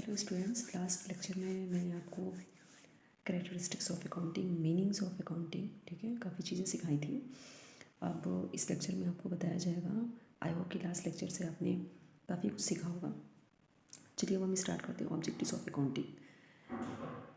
Hello students, last lecture में मैंने आपको characteristics of accounting, meanings of accounting, ठीक है, काफ़ी चीज़ें सिखाई थी। अब इस लेक्चर में आपको बताया जाएगा। आई होप कि लास्ट लेक्चर से आपने काफ़ी कुछ सीखा होगा। चलिए अब हम स्टार्ट करते हैं ऑब्जेक्टिव्स ऑफ अकाउंटिंग।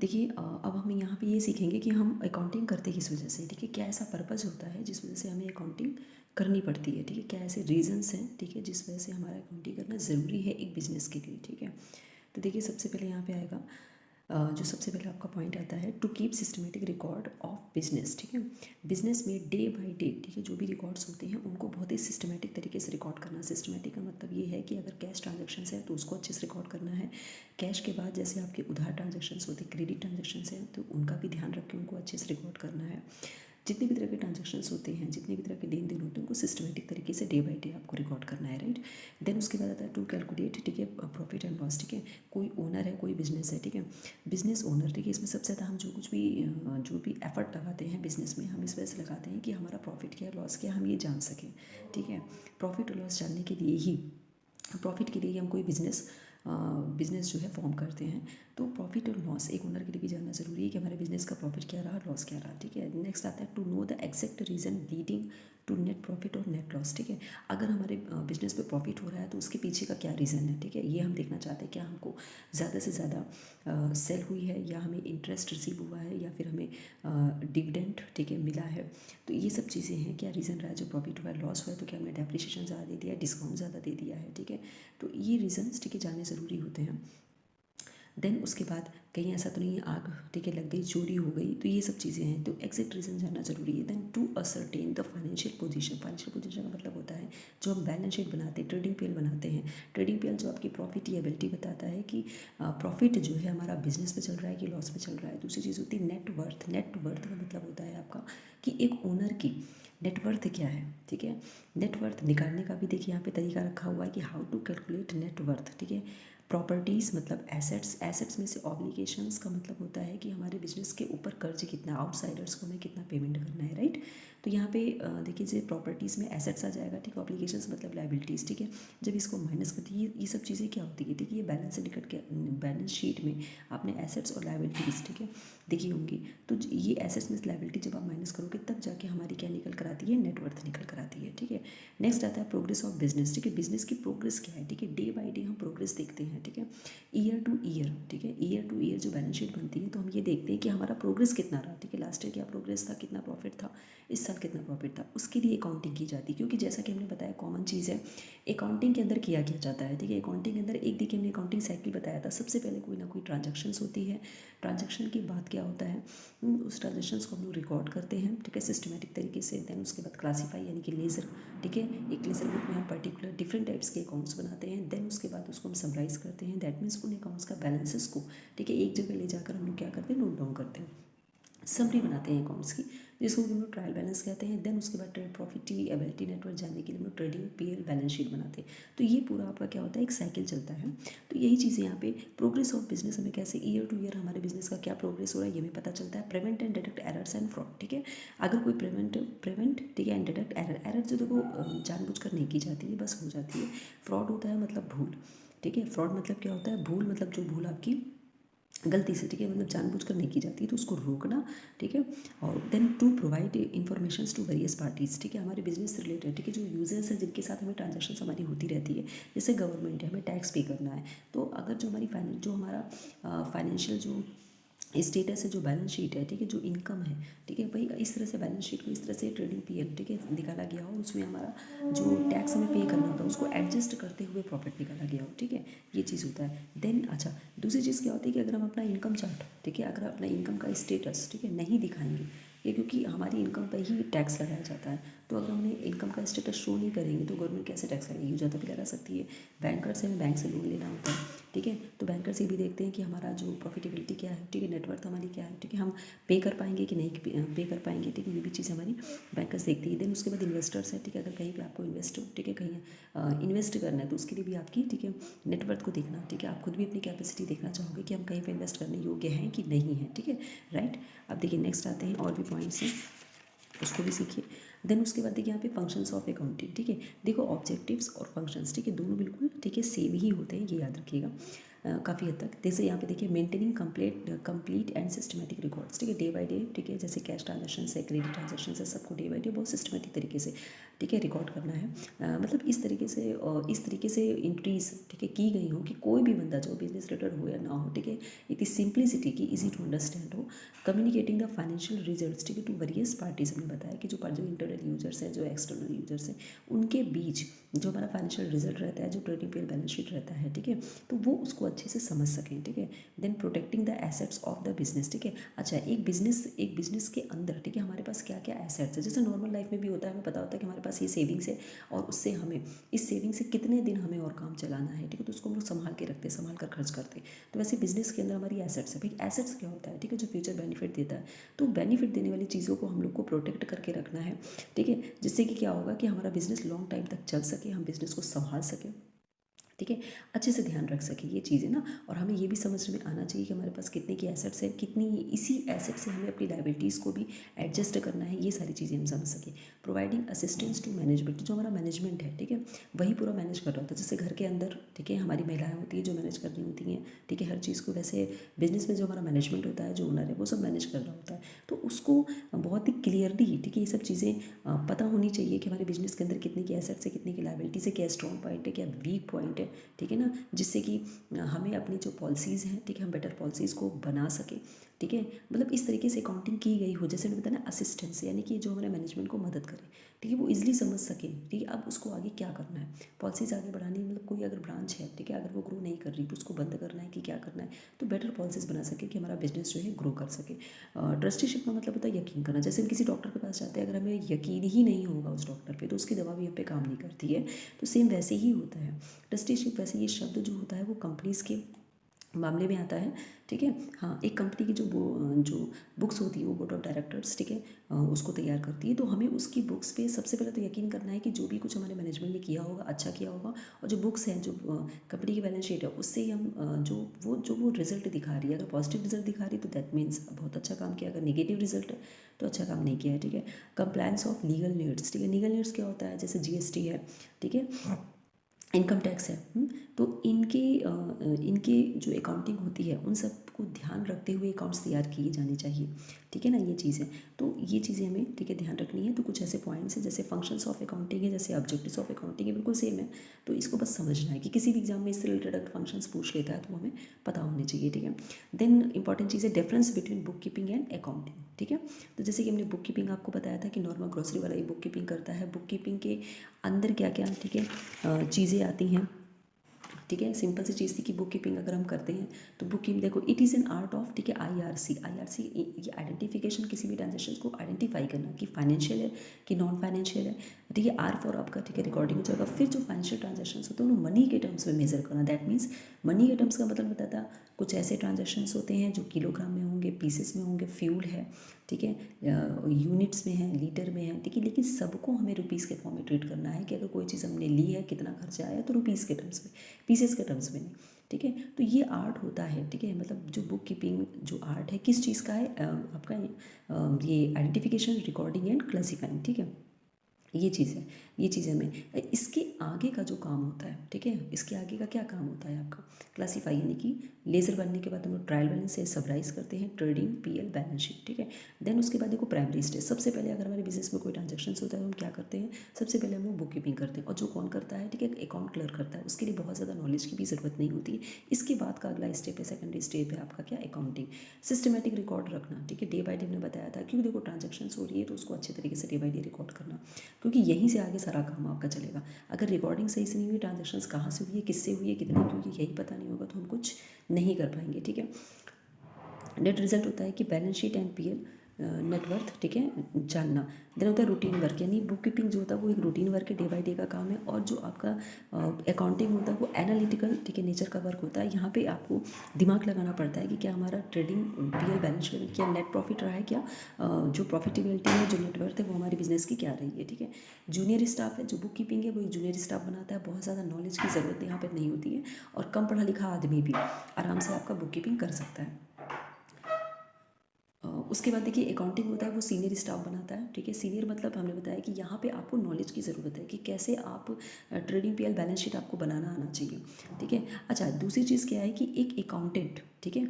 देखिए अब हम यहाँ पे ये सीखेंगे कि हम अकाउंटिंग करते किस वजह से, ठीक है, क्या ऐसा पर्पज़ होता है जिस वजह से हमें अकाउंटिंग करनी पड़ती है, ठीक है, क्या ऐसे रीजंस हैं, ठीक है, जिस वजह से हमारा अकाउंटिंग करना ज़रूरी है एक बिज़नेस के लिए, ठीक है। तो देखिए सबसे पहले यहाँ पे आएगा जो सबसे पहले आपका पॉइंट आता है to keep systematic record of business, ठीक है। बिजनेस में डे बाय डे, ठीक है, जो भी रिकॉर्ड्स होते हैं उनको बहुत ही सिस्टमेटिक तरीके से रिकॉर्ड करना। सिस्टमेटिक का मतलब ये है कि अगर कैश ट्रांजेक्शन्स है तो उसको अच्छे से रिकॉर्ड करना है। कैश के बाद जैसे आपके उधार ट्रांजेक्शन्स होते हैं, क्रेडिट ट्रांजेक्शन्स हैं, तो उनका भी ध्यान रख के उनको अच्छे से रिकॉर्ड करना है। जितने भी तरह के ट्रांजेक्शन्स होते हैं, जितने भी तरह के लेन देन होते हैं, उनको सिस्टमेटिक तरीके से डे बाय डे आपको रिकॉर्ड करना है, राइट। देन उसके बाद आता है टू कैलकुलेट, ठीक है, प्रॉफिट एंड लॉस, ठीक है। कोई ओनर है, कोई बिजनेस है, ठीक है, बिजनेस ओनर, ठीक है, इसमें सबसे ज़्यादा हम जो भी एफर्ट लगाते हैं बिजनेस में, हम इस वजह से लगाते हैं कि हमारा प्रॉफिट क्या है, लॉस क्या है, हम ये जान सकें, ठीक है। प्रॉफिट और लॉस जानने के लिए ही, प्रॉफिट के लिए ही हम कोई बिजनेस जो है फॉर्म करते हैं। तो प्रॉफिट और लॉस एक ओनर के लिए भी जानना जरूरी है कि हमारे बिजनेस का प्रॉफिट क्या रहा, लॉस क्या रहा, ठीक है। नेक्स्ट आता है to know the exact reason leading to net profit और नेट लॉस, ठीक है। अगर हमारे बिजनेस पे प्रॉफिट हो रहा है तो उसके पीछे का क्या रीज़न है, ठीक है, ये हम देखना चाहते हैं। क्या हमको ज़्यादा से ज़्यादा सेल हुई है, या हमें इंटरेस्ट रिसीव हुआ है, या फिर हमें डिविडेंड, ठीक है, मिला है। तो ये सब चीज़ें हैं, क्या रीज़न रहा है जो प्रॉफिट हुआ है, लॉस हुआ है, तो क्या हमने डेप्रिसिएशन ज़्यादा दे दिया है, डिस्काउंट ज़्यादा दे दिया है, ठीक है। तो ये रीज़न्स, ठीक है, जानने ज़रूरी होते हैं। देन उसके बाद कहीं ऐसा तो नहीं आग, ठीक है, लग गई, चोरी हो गई, तो ये सब चीज़ें हैं, तो एग्जैक्ट रीज़न जानना जरूरी है। Then to ascertain the financial position, financial position का मतलब होता है जो हम बैलेंस शीट बनाते हैं, ट्रेडिंग पीएल बनाते हैं। ट्रेडिंग पीएल जो आपकी प्रॉफिट या एबिलिटी बताता है कि प्रॉफिट जो है हमारा बिजनेस में चल रहा है कि लॉस में चल रहा है। दूसरी चीज़ होती है नेटवर्थ। नेटवर्थ का मतलब होता है आपका कि एक ओनर की नेटवर्थ क्या है, ठीक है। नेटवर्थ निकालने का भी देखिए यहाँ पे तरीका रखा हुआ है कि हाउ टू कैलकुलेट नेटवर्थ, ठीक है। प्रॉपर्टीज़ मतलब एसेट्स, एसेट्स में से ऑब्लिगेशंस का मतलब होता है कि हमारे बिजनेस के ऊपर कर्ज कितना, आउटसाइडर्स को हमें कितना पेमेंट करना है, राइट। तो यहाँ पे देखिए जो प्रॉपर्टीज़ में एसेट्स आ जाएगा, ठीक है, ऑब्लिगेशंस मतलब लाइबिलिटीज़, ठीक है। जब इसको माइनस करती है, ये सब चीज़ें क्या होती है, ठीक है, ये बैलेंस शीट में आपने एसेट्स और लाइबिलिटीज़, ठीक है, देखी होंगी। तो ये एसेट्स में लाइबिलिटी जब आप माइनस करोगे तब जाके हमारी क्या निकल कर आती है, नेटवर्थ निकल कर आती है, ठीक है। नेक्स्ट आता है प्रोग्रेस ऑफ बिजनेस, ठीक है, बिजनेस की प्रोग्रेस क्या है, ठीक है, डे बाय डे हम प्रोग्रेस देखते हैं, ठीक है। ईयर टू ईयर, ठीक है, ईयर टू ईयर जो बैलेंस शीट बनती है तो हम ये देखते हैं कि हमारा प्रोग्रेस कितना रहा, ठीक है, लास्ट ईयर क्या प्रोग्रेस था, कितना प्रॉफिट था, इस साल कितना प्रॉफिट था, उसके लिए अकाउंटिंग की जाती है। क्योंकि जैसा कि हमने बताया कॉमन चीज़ है, अकाउंटिंग के अंदर किया जाता है, ठीक है। अकाउंटिंग के अंदर एक देखिए हमने अकाउंटिंग साइकिल बताया था, सबसे पहले कोई ना कोई ट्रांजेक्शन्स होती है। ट्रांजेक्शन के बाद क्या होता है, उस ट्रांजेक्शन्स को हम लोग रिकॉर्ड करते हैं, ठीक है, सिस्टमेटिक तरीके से। देन उसके बाद क्लासीफाई यानी कि लेजर, ठीक है, एक लेजर बुक में हम पर्टिकुलर डिफरेंट टाइप्स के अकाउंट्स बनाते हैं। देन उसके बाद उसको हम समराइज़ करते हैं, दैट मीन्स उन अकाउंट्स का बैलेंसेस को, ठीक है, एक जगह ले जाकर हम लोग क्या करते हैं, नोट डाउन करते हैं, समरी बनाते हैं अकाउंट्स की, जिसको हम लोग ट्रायल बैलेंस कहते हैं। देन उसके बाद ट्रेड प्रॉफिट एबिलिटी नेटवर्क जानने के लिए हम लोग ट्रेडिंग पीएल बैलेंस शीट बनाते हैं। तो ये पूरा आपका क्या होता है, एक साइकिल चलता है। तो यही चीज़ें यहाँ पे प्रोग्रेस ऑफ बिजनेस हमें कैसे ईयर टू ईयर हमारे बिजनेस का क्या प्रोग्रेस हो रहा है ये भी पता चलता है। Prevent and detect errors and fraud, ठीक है। अगर कोई प्रिवेंट, ठीक है, एंड डिटेक्ट एरर जो देखो जानबूझकर नहीं की जाती है, बस हो जाती है। फ्रॉड होता है मतलब भूल, ठीक है। फ्रॉड मतलब क्या होता है, भूल मतलब जो भूल आपकी गलती से, ठीक है, मतलब जानबूझकर नहीं की जाती है, तो उसको रोकना, ठीक है। और then to provide information to various parties, ठीक है, हमारे बिजनेस से रिलेटेड, ठीक है, जो यूजर्स हैं जिनके साथ हमें ट्रांजेक्शन हमारी होती रहती है, जैसे गवर्नमेंट है, हमें टैक्स पे करना है। तो अगर जो हमारा फाइनेंशियल जो स्टेटस है, जो बैलेंस शीट है, ठीक है, जो इनकम है, ठीक है, भाई इस तरह से बैलेंस शीट को इस तरह से ट्रेडिंग पीएल, ठीक है, निकाला गया हो, उसमें हमारा जो टैक्स हमें पे करना होता है उसको एडजस्ट करते हुए प्रॉफिट निकाला गया हो, ठीक है, ये चीज़ होता है। देन अच्छा, दूसरी चीज़ क्या होती है कि अगर हम अपना इनकम चार्ट, ठीक है, अगर अपना इनकम का स्टेटस, ठीक है, नहीं दिखाएंगे, ये क्योंकि हमारी इनकम पर ही टैक्स लगाया जाता है, तो अगर हमने इनकम का स्टेटस शो नहीं करेंगे तो गवर्नमेंट कैसे टैक्स लगाएगी, ज़्यादा भी लगा सकती है। बैंकर से हमें बैंक से लोन लेना होता है, ठीक है, तो बैंकर से भी देखते हैं कि हमारा जो प्रॉफिटेबिलिटी क्या है, ठीक है, नेटवर्थ हमारी क्या है, ठीक है, हम पे कर पाएंगे कि नहीं पे कर पाएंगे, ठीक है, ये भी चीज़ हमारी बैंकर्स देखती है। देन उसके बाद इन्वेस्टर्स है, ठीक है, अगर कहीं पे आपको इन्वेस्ट, ठीक है, कहीं इन्वेस्ट करना है तो उसके लिए भी आपकी, ठीक है, नेटवर्थ को देखना, ठीक है, आप खुद भी अपनी कैपेसिटी देखना चाहोगे कि हम कहीं पे इन्वेस्ट करने योग्य हैं कि नहीं है, ठीक है, राइट। अब देखिए नेक्स्ट आते हैं और भी पॉइंट्स हैं, उसको भी सीखिए। देन उसके बाद देखिए यहाँ पे फंक्शंस ऑफ अकाउंटिंग, ठीक है, देखो ऑब्जेक्टिव्स और फंक्शंस, ठीक है, दोनों बिल्कुल, ठीक है, सेम ही होते हैं, ये याद रखिएगा। काफ़ी हद तक। जैसे यहाँ पे देखिए maintaining complete and systematic records, ठीक है, डे बाय डे, ठीक है, जैसे कैश ट्रांजेक्शन है, क्रेडिट ट्रांजेक्शन है, सबको डे बाय डे बहुत सिस्टमेटिक तरीके से, ठीक है, रिकॉर्ड करना है। मतलब इस तरीके से इंट्रीज, ठीक है, की गई हो कि कोई भी बंदा जो बिजनेस रिलेटेड हो या ना हो, ठीक है, इतनी सिंप्लिसिटी की इजी टू अंडरस्टैंड हो। कम्युनिकेटिंग द फाइनेंशियल रिजल्ट्स, ठीक है, टू वेरियस पार्टीज, हमने बताया कि जो इंटरनल यूजर्स हैं, जो एक्सटर्नल यूजर्स हैं, उनके बीच जो हमारा फाइनेंशियल रिजल्ट रहता है, जो ट्रेडिंग पीएल बैलेंस शीट रहता है, ठीक है, तो वो उसको अच्छे से समझ सकें, ठीक है। Then protecting the assets of the business, ठीक है। अच्छा, एक बिजनेस के अंदर, ठीक है, हमारे पास क्या क्या एसेट्स है, जैसे नॉर्मल लाइफ में भी होता है, हमें पता होता है कि हमारे पास ये सेविंग्स है और उससे हमें इस सेविंग से कितने दिन हमें और काम चलाना है, ठीक है, तो उसको हम लोग संभाल के रखते हैं, संभाल कर खर्च करते हैं। तो वैसे बिजनेस के अंदर हमारी एसेट्स है। भाई एसेट्स क्या होता है, ठीक है, जो फ्यूचर बेनिफिट देता है, तो बेनिफिट देने वाली चीज़ों को हम लोग को प्रोटेक्ट करके रखना है, ठीक है, जिससे कि क्या होगा कि हमारा बिजनेस लॉन्ग टाइम तक चल सके, हम बिजनेस को संभाल सकें, ठीक है, अच्छे से ध्यान रख सके ये चीज़ें ना। और हमें ये भी समझ में आना चाहिए कि हमारे पास कितने की एसेट्स है, कितनी इसी एसेट से हमें अपनी लाइबिलिटीज़ को भी एडजस्ट करना है, ये सारी चीज़ें हम समझ सकें। प्रोवाइडिंग असिस्टेंस टू मैनेजमेंट, जो हमारा मैनेजमेंट है, ठीक है, वही पूरा मैनेज कर रहा होता है। जैसे घर के अंदर, ठीक है, हमारी महिलाएं होती है जो मैनेज कर रही होती हैं, ठीक है, हर चीज़ को। वैसे बिजनेस में जो हमारा मैनेजमेंट होता है, जो ओनर है, वो सब मैनेज कर रहा होता है, तो उसको बहुत ही क्लियरली, ठीक है, ये सब चीज़ें पता होनी चाहिए कि हमारे बिजनेस के अंदर कितने की एसेट्स है, कितने की लाइबिलिटीज़ है, क्या स्ट्रॉन्ग पॉइंट है, क्या वीक पॉइंट है, ठीक है ना, जिससे कि हमें अपनी जो पॉलिसीज़ हैं, ठीक है, हम बेटर पॉलिसीज़ को बना सकें, ठीक है। मतलब इस तरीके से अकाउंटिंग की गई हो, जैसे मैंने बताया ना, असिस्टेंस, यानी कि जो हमारे मैनेजमेंट को मदद करे, ठीक है, वो इजीली समझ सके, ठीक है, अब उसको आगे क्या करना है, पॉलिसीज़ आगे बढ़ानी, मतलब कोई अगर ब्रांच है, ठीक है, अगर वो ग्रो नहीं कर रही तो उसको बंद करना है कि क्या करना है, तो बेटर पॉलिसीज़ बना सके कि हमारा बिजनेस जो है ग्रो कर सके। ट्रस्टीशिप का मतलब होता है यकीन करना। जैसे हम किसी डॉक्टर के पास जाते हैं, अगर हमें यकीन ही नहीं होगा उस डॉक्टर पे, तो उसकी दवा भी हम पे काम नहीं करती है, तो सेम वैसे ही होता है ट्रस्टीशिप। वैसे ये शब्द जो होता है वो कंपनीज़ के मामले में आता है, ठीक है। हाँ, एक कंपनी की जो बुक्स होती है वो बोर्ड ऑफ डायरेक्टर्स, ठीक है, उसको तैयार करती है, तो हमें उसकी बुक्स पे सबसे पहले तो यकीन करना है कि जो भी कुछ हमारे मैनेजमेंट ने किया होगा अच्छा किया होगा, और जो बुक्स हैं, जो कंपनी की बैलेंस शीट है, उससे ही हम जो वो रिजल्ट दिखा रही है, अगर पॉजिटिव रिजल्ट दिखा रही है तो दैट मीन्स बहुत अच्छा काम किया, अगर नेगेटिव रिजल्ट है तो अच्छा काम नहीं किया है, ठीक है। कंप्लायंस ऑफ लीगल नीड्स, ठीक है, लीगल नीड्स क्या होता है, जैसे जीएसटी है, ठीक है, इनकम टैक्स है, तो इनके जो अकाउंटिंग होती है उन सब को ध्यान रखते हुए अकाउंट्स तैयार किए जाने चाहिए, ठीक है ना, ये चीज़ें। तो ये चीज़ें हमें, ठीक है, ध्यान रखनी है। तो कुछ ऐसे पॉइंट्स हैं, जैसे फंक्शंस ऑफ अकाउंटिंग है, जैसे ऑब्जेक्टिव्स ऑफ अकाउंटिंग है, बिल्कुल सेम है, तो इसको बस समझना है कि किसी भी एग्जाम में इससे रिलेटेड अगर फंक्शंस पूछ लेता है तो हमें पता होने चाहिए, ठीक है। देन इंपॉर्टेंट चीज़ है difference between book keeping and accounting, ठीक है। तो जैसे कि हमने बुक कीपिंग आपको बताया था कि नॉर्मल ग्रोसरी वाला ही बुक कीपिंग करता है। बुक कीपिंग के अंदर क्या क्या, ठीक है, चीज़ें आती हैं, ठीक है। सिंपल सी चीज़ थी कि बुक कीपिंग अगर हम करते हैं तो बुक कीपिंग देखो, it is an art of, ठीक है, आईआरसी ये आइडेंटिफिकेशन, किसी भी ट्रांजेक्शन को आइडेंटिफाई करना कि फाइनेंशियल है कि नॉन फाइनेंशियल है, ठीक है। आर फॉर आपका, ठीक है, रिकॉर्डिंग हो जाएगा। फिर जो फाइनेंशियल ट्रांजेक्शन होते हैं उन्हें मनी के टर्म्स में मेजर करना, दैट मीन्स मनी के टर्म्स का मतलब बताता है कुछ ऐसे ट्रांजेक्शन्स होते हैं जो किलोग्राम में होंगे, पीसेस में होंगे, फ्यूल है, ठीक है, यूनिट्स में है, लीटर में है, ठीक है, लेकिन सबको हमें रुपीज़ के फॉर्म में ट्रीट करना है कि अगर कोई चीज़ हमने ली है, कितना खर्चा आया, तो रुपीज़ के टर्म्स में, पीसेस के टर्म्स में नहीं, ठीक है। तो ये आर्ट होता है, ठीक है, मतलब जो बुक कीपिंग जो आर्ट है किस चीज़ का है, आपका ये आइडेंटिफिकेशन, रिकॉर्डिंग एंड क्लासीफाइंग, ठीक है, ये चीज़ है। ये चीज़ हमें इसके आगे का जो काम होता है, ठीक है, इसके आगे का क्या काम होता है आपका, क्लासीफाई, यानी कि लेज़र बनने के बाद हम लोग ट्रायल बैलेंस से सबराइज करते हैं, ट्रेडिंग पीएल बैलेंस शीट, ठीक है। देन उसके बाद देखो प्राइमरी स्टेज, सबसे पहले अगर हमारे बिजनेस में कोई ट्रांजेक्शन होता है तो हम क्या करते हैं, सबसे पहले हम लोग बुक कीपिंग करते हैं, और जो कौन करता है, ठीक है, अकाउंट क्लियर करता है, उसके लिए बहुत ज़्यादा नॉलेज की भी ज़रूरत नहीं होती है। इसके बाद का अगला स्टेप है, सेकेंडरी स्टेप है आपका क्या, अकाउंटिंग, सिस्टमेटिक रिकॉर्ड रखना, ठीक है, डे बाय डे हमने बताया था, क्योंकि देखो ट्रांजेक्शन हो रही है तो उसको अच्छे तरीके से डे बाय डे रिकॉर्ड करना, क्योंकि यहीं से आगे सारा काम आपका चलेगा। अगर रिकॉर्डिंग सही से नहीं हुई, ट्रांजेक्शन्स कहाँ से हुई है, किससे हुई है, कितने, क्योंकि यही पता नहीं होगा तो हम कुछ नहीं कर पाएंगे, ठीक है। नेट रिजल्ट होता है कि balance sheet and PL net worth, ठीक है, जानना। देन होता है रूटीन वर्क, यानी बुक कीपिंग जो होता है वो एक रूटीन वर्क है, डे बाय डे का काम है, और जो आपका अकाउंटिंग होता है वो एनालिटिकल, ठीक है, नेचर का वर्क होता है। यहाँ पे आपको दिमाग लगाना पड़ता है कि क्या हमारा ट्रेडिंग पीएल बैलेंस शीट, क्या नेट प्रॉफिट रहा है, क्या जो प्रॉफिटेबिलिटी है, जो नेटवर्थ है वो हमारे बिजनेस की क्या रही है, ठीक है। जूनियर स्टाफ है, जो बुक कीपिंग है वो एक जूनियर स्टाफ बनाता है, बहुत ज़्यादा नॉलेज की ज़रूरत यहाँ पर नहीं होती है, और कम पढ़ा लिखा आदमी भी आराम से आपका बुक कीपिंग कर सकता है। उसके बाद देखिए अकाउंटिंग होता है वो सीनियर स्टाफ बनाता है, ठीक है। सीनियर मतलब हमने बताया कि यहाँ पे आपको नॉलेज की ज़रूरत है कि कैसे आप ट्रेडिंग पीएल बैलेंस शीट आपको बनाना आना चाहिए, ठीक है। अच्छा, दूसरी चीज़ क्या है कि एक अकाउंटेंट, ठीक है,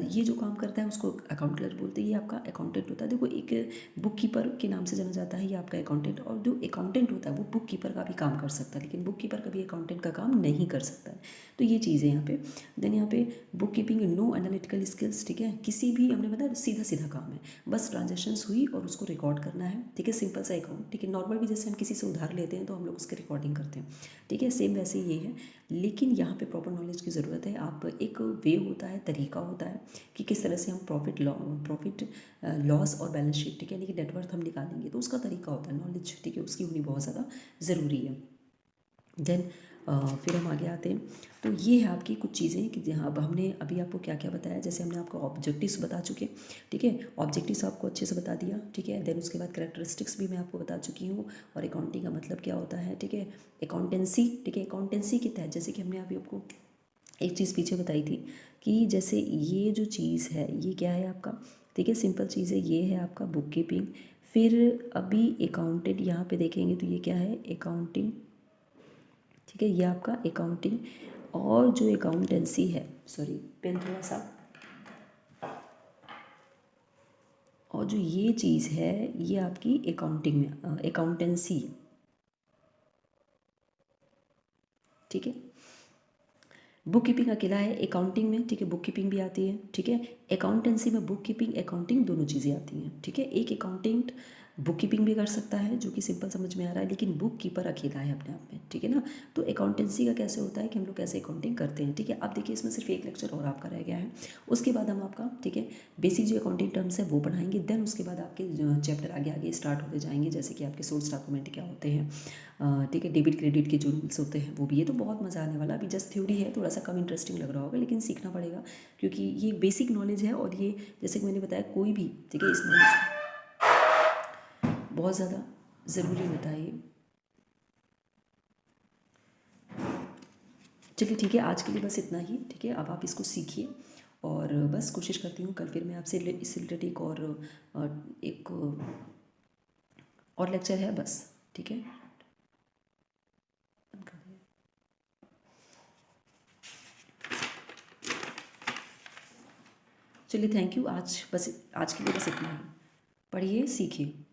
ये जो काम करता है उसको अकाउंट क्लर्क बोलते हैं, ये आपका अकाउंटेंट होता है। देखो एक बुक कीपर के नाम से जाना जाता है ये आपका अकाउंटेंट, और जो अकाउंटेंट होता है वो बुक कीपर का भी काम कर सकता है, लेकिन बुक कीपर कभी अकाउंटेंट का काम नहीं कर सकता है। तो ये चीज़ है यहाँ पे। देन यहाँ पे book keeping no analytical skills, ठीक है। किसी भी हमने बताया सीधा सीधा काम है, बस ट्रांजेक्शन्स हुई और उसको रिकॉर्ड करना है, ठीक है। सिंपल सा अकाउंट, ठीक है। नॉर्मल भी जैसे हम किसी से उधार लेते हैं तो हम लोग उसकी रिकॉर्डिंग करते हैं, ठीक है, सेम वैसे ये है। लेकिन यहाँ पे प्रॉपर नॉलेज की ज़रूरत है। आप एक वे होता है, तरीका होता है कि किस तरह से हम प्रॉफिट लॉस और बैलेंस शीट, ठीक है, यानी कि नेटवर्थ हम निकालेंगे, तो उसका तरीका होता है, नॉलेज, ठीक है, उसकी होनी बहुत ज़्यादा ज़रूरी है। देन फिर हम आगे आते हैं। तो ये है आपकी कुछ चीज़ें कि जहाँ अब हमने अभी आपको क्या क्या बताया, जैसे हमने आपको ऑब्जेक्टिव्स बता चुके, ठीक है, ऑब्जेक्टिव्स आपको अच्छे से बता दिया, ठीक है। देन उसके बाद कैरेक्टरिस्टिक्स भी मैं आपको बता चुकी हूँ, और अकाउंटिंग का मतलब क्या होता है, ठीक है, अकाउंटेंसी, ठीक है। अकाउंटेंसी के तहत जैसे कि हमने अभी आपको एक चीज़ पीछे बताई थी कि जैसे ये जो चीज़ है ये क्या है आपका, ठीक है, सिंपल चीज़ है, ये है आपका बुक कीपिंग। फिर अभी अकाउंटेंट यहाँ पे देखेंगे तो ये क्या है, अकाउंटिंग, ठीक है, ये आपका अकाउंटिंग। और जो अकाउंटेंसी है, सॉरी पेन थोड़ा सा, और जो ये चीज़ है ये आपकी अकाउंटिंग में अकाउंटेंसी, ठीक है। बुक कीपिंग अकेला है अकाउंटिंग में, ठीक है, बुक कीपिंग भी आती है, ठीक है। अकाउंटेंसी में बुक कीपिंग अकाउंटिंग दोनों चीज़ें आती हैं, ठीक है। एक अकाउंटेंट बुक कीपिंग भी कर सकता है जो कि सिंपल समझ में आ रहा है, लेकिन बुक कीपर अकेला है अपने आप में, ठीक है ना। तो अकाउंटेंसी का कैसे होता है कि हम लोग कैसे अकाउंटिंग करते हैं, ठीक है। अब देखिए इसमें सिर्फ एक लेक्चर और आपका रह गया है, उसके बाद हम आपका, ठीक है, बेसिक जो अकाउंटिंग टर्म्स है वो पढ़ाएंगे। देन उसके बाद आपके चैप्टर आगे आगे स्टार्ट होते जाएंगे, जैसे कि आपके सोर्स डॉक्यूमेंट क्या होते हैं, ठीक है, डेबिट क्रेडिट के जो रूल्स होते हैं वो भी। ये तो बहुत मज़ा आने वाला, अभी जस्ट थ्योरी है, थोड़ा सा कम इंटरेस्टिंग लग रहा होगा, लेकिन सीखना पड़ेगा क्योंकि ये बेसिक नॉलेज है, और ये जैसे कि मैंने बताया कोई भी, ठीक है, इस नॉलेज बहुत ज़्यादा ज़रूरी होता है ये। चलिए ठीक है, आज के लिए बस इतना ही, ठीक है। अब आप इसको सीखिए, और बस कोशिश करती हूँ कल फिर मैं आपसे इससे रिलेटेड एक और लेक्चर है बस, ठीक है। चलिए थैंक यू, आज के लिए बस इतना ही। पढ़िए, सीखिए।